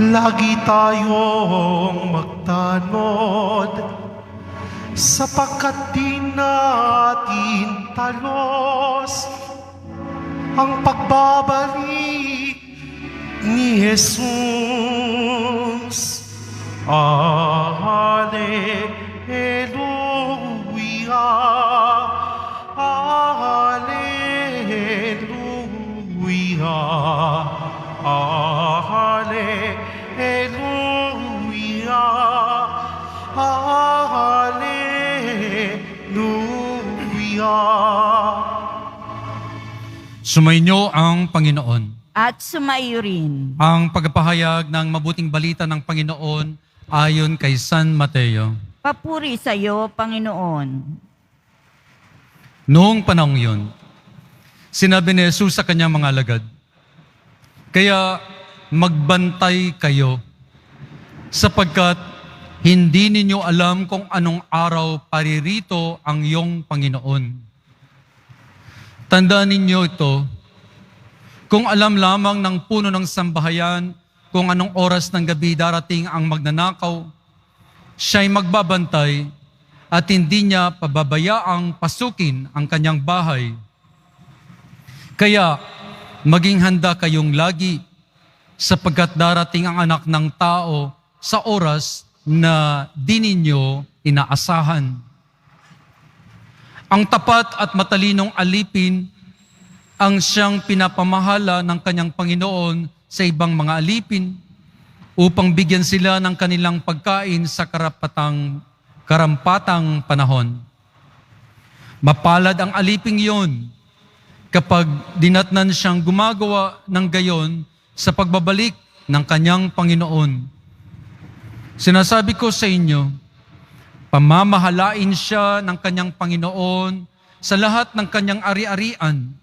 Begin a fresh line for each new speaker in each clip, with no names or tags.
Lagi tayong magtanod, sapagkat di natin talos ang pagbabalik ni Jesus. Alleluia, Alleluia, Alleluia, Alleluia.
Sumainyo ang Panginoon.
At sumaiyo rin.
Ang pagpapahayag ng mabuting balita ng Panginoon ayon kay San Mateo.
Papuri sa iyo, Panginoon.
Noong panahong yun, sinabi ni Jesus sa kanyang mga alagad, "Kaya magbantay kayo, sapagkat hindi ninyo alam kung anong araw paririto ang iyong Panginoon. Tandaan ninyo ito, kung alam lamang ng puno ng sambahayan kung anong oras ng gabi darating ang magnanakaw, siya'y magbabantay at hindi niya pababayaang pasukin ang kanyang bahay. Kaya maging handa kayong lagi, sapagkat darating ang anak ng tao sa oras na di ninyo inaasahan. Ang tapat at matalinong alipin ang siyang pinapamahala ng kanyang Panginoon sa ibang mga alipin upang bigyan sila ng kanilang pagkain sa karampatang panahon. Mapalad ang aliping iyon kapag dinatnan siyang gumagawa ng gayon sa pagbabalik ng kanyang Panginoon. Sinasabi ko sa inyo, pamamahalain siya ng kanyang Panginoon sa lahat ng kanyang ari-arian.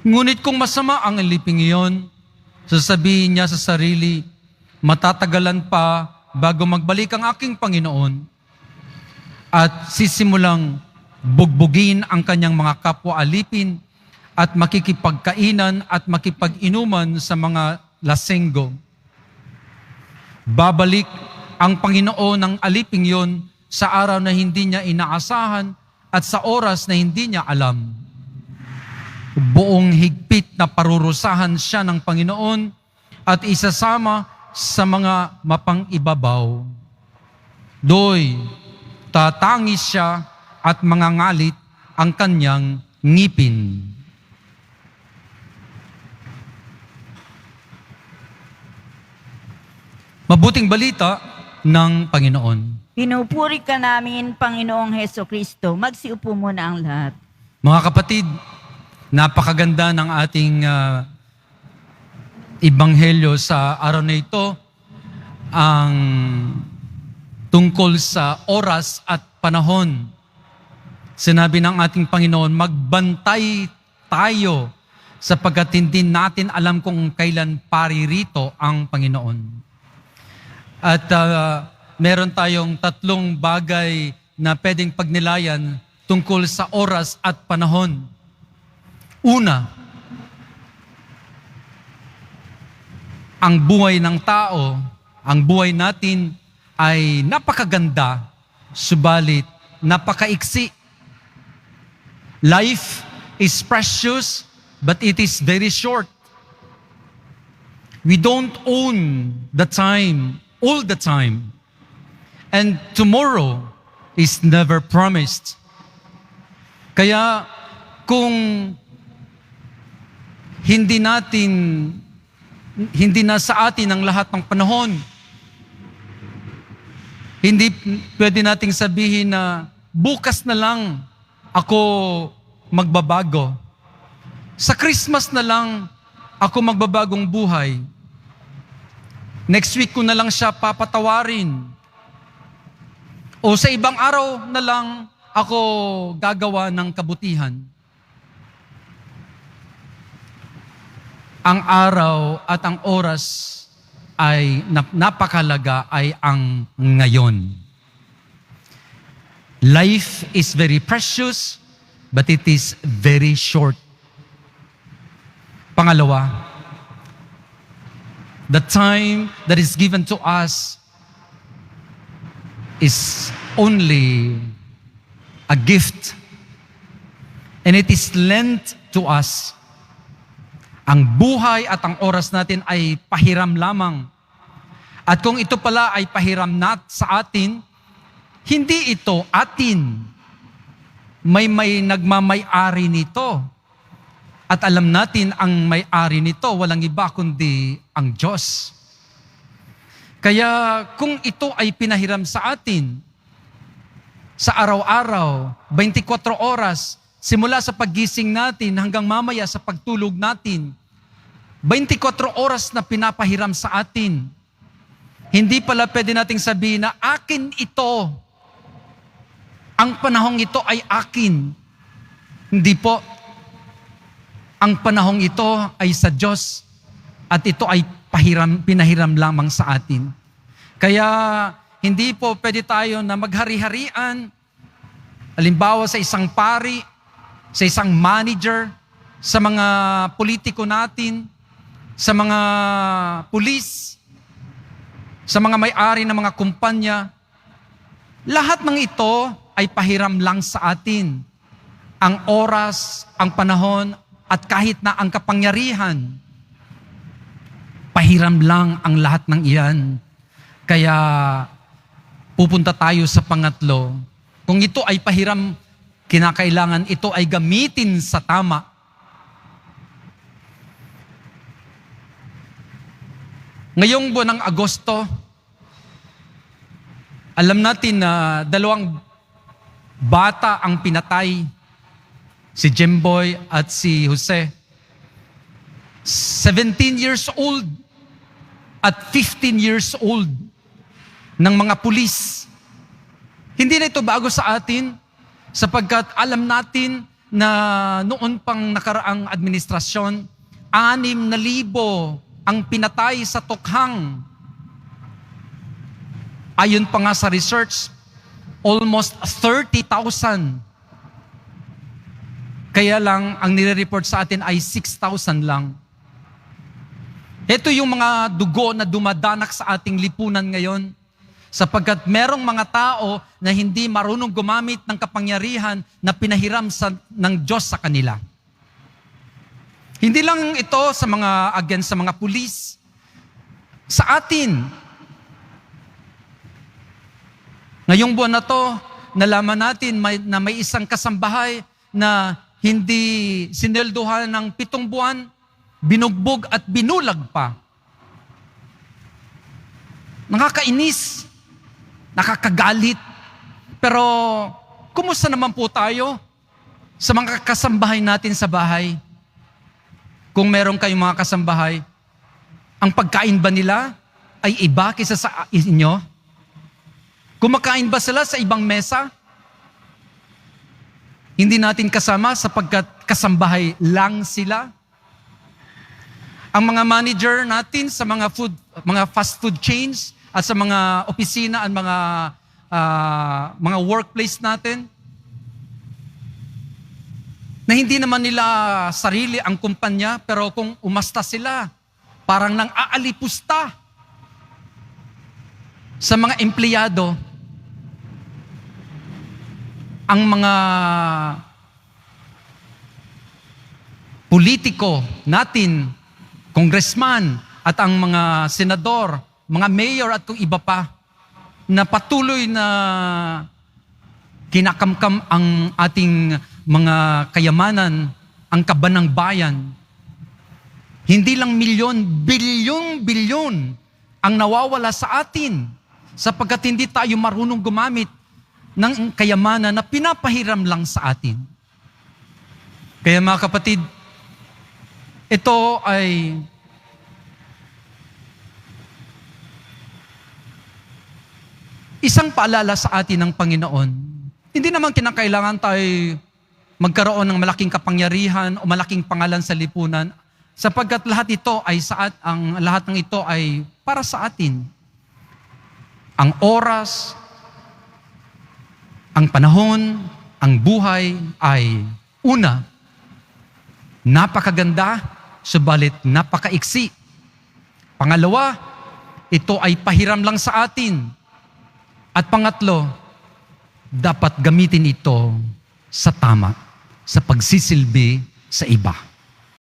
Ngunit kung masama ang aliping iyon, sasabihin niya sa sarili, matatagalan pa bago magbalik ang aking Panginoon, at sisimulang bugbugin ang kanyang mga kapwa alipin at makikipagkainan at makipag-inuman sa mga lasenggo. Babalik ang Panginoon ng aliping iyon sa araw na hindi niya inaasahan at sa oras na hindi niya alam. Buong higpit na parurusahan siya ng Panginoon at isasama sa mga mapang-ibabaw. Doy, tatangis siya at mangangalit ang kanyang ngipin. Mabuting balita ng Panginoon.
Pinupuri ka namin, Panginoong Hesukristo. Magsiupo muna ang lahat.
Mga kapatid, napakaganda ng ating ebanghelyo sa araw na ito, ang tungkol sa oras at panahon. Sinabi ng ating Panginoon, magbantay tayo sapagkat hindi natin alam kung kailan paririto ang Panginoon. At meron tayong tatlong bagay na pwedeng pagnilayan tungkol sa oras at panahon. Una, ang buhay ng tao, ang buhay natin ay napakaganda, subalit napakaiksi. Life is precious, but it is very short. We don't own the time, all the time. And tomorrow is never promised. Kaya kung hindi na sa atin ang lahat ng panahon, hindi pwede nating sabihin na bukas na lang ako magbabago. Sa Christmas na lang ako magbabagong buhay. Next week ko na lang siya papatawarin. O sa ibang araw na lang ako gagawa ng kabutihan. Ang araw at ang oras ay napakalaga ay ang ngayon. Life is very precious, but it is very short. Pangalawa, The time that is given to us is only a gift, and it is lent to us. Ang buhay at ang oras natin ay pahiram lamang. At kung ito pala ay pahiram sa atin, hindi ito atin. May nagmamay-ari nito. At alam natin ang may-ari nito, walang iba kundi ang Diyos. Kaya kung ito ay pinahiram sa atin, sa araw-araw, 24 oras, simula sa paggising natin hanggang mamaya sa pagtulog natin, 24 oras na pinapahiram sa atin. Hindi pala pwede nating sabihin na akin ito. Ang panahong ito ay akin. Hindi po. Ang panahong ito ay sa Diyos at ito ay pinahiram lamang sa atin. Kaya hindi po pwede tayo na maghari-harian, halimbawa sa isang pari, sa isang manager, sa mga politiko natin, sa mga pulis, sa mga may-ari ng mga kumpanya. Lahat ng ito ay pahiram lang sa atin. Ang oras, ang panahon, at kahit na ang kapangyarihan, pahiram lang ang lahat ng iyan. Kaya pupunta tayo sa pangatlo. Kung ito ay pahiram, kinakailangan ito ay gamitin sa tama. Ngayong buwan ng Agosto, alam natin na 2 bata ang pinatay, si Jemboy at si Jose. 17 years old at 15 years old ng mga pulis. Hindi na ito bago sa atin sapagkat alam natin na noon pang nakaraang administrasyon, 6,000 ang pinatay sa tukhang. Ayon pa nga sa research, almost 30,000. Kaya lang, ang nire-report sa atin ay 6,000 lang. Ito yung mga dugo na dumadanak sa ating lipunan ngayon sapagkat merong mga tao na hindi marunong gumamit ng kapangyarihan na pinahiram ng Diyos sa kanila. Hindi lang ito sa mga against sa mga pulis. Sa atin, ngayong buwan na to, nalaman natin na may isang kasambahay na hindi sinelduhan ng 7 buwan, binugbog at binulag pa. Nakakainis, nakakagalit. Pero, kumusta naman po tayo sa mga kasambahay natin sa bahay? Kung meron kayong mga kasambahay, ang pagkain ba nila ay iba kaysa sa inyo? Kumakain ba sila sa ibang mesa? Hindi natin kasama sapagkat kasambahay lang sila. Ang mga manager natin sa mga fast food chains at sa mga opisina at mga workplace natin, na hindi naman nila sarili ang kumpanya, pero kung umasta sila, parang nang aalipusta sa mga empleyado. Ang mga politiko natin, congressman, at ang mga senador, mga mayor at kung iba pa, na patuloy na kinakamkam ang ating mga kayamanan, ang kaban ng bayan. Hindi lang milyon, bilyon ang nawawala sa atin sapagkat hindi tayo marunong gumamit ng kayamanan na pinapahiram lang sa atin. Kaya mga kapatid, ito ay isang paalala sa atin ng Panginoon. Hindi naman kinakailangan tayo magkaroon ng malaking kapangyarihan o malaking pangalan sa lipunan sapagkat lahat ng ito ay para sa atin. Ang oras, ang panahon, ang buhay ay una, napakaganda, subalit napakaiksi. Pangalawa, ito ay pahiram lang sa atin. At pangatlo, dapat gamitin ito sa tama, sa pagsisilbi sa iba.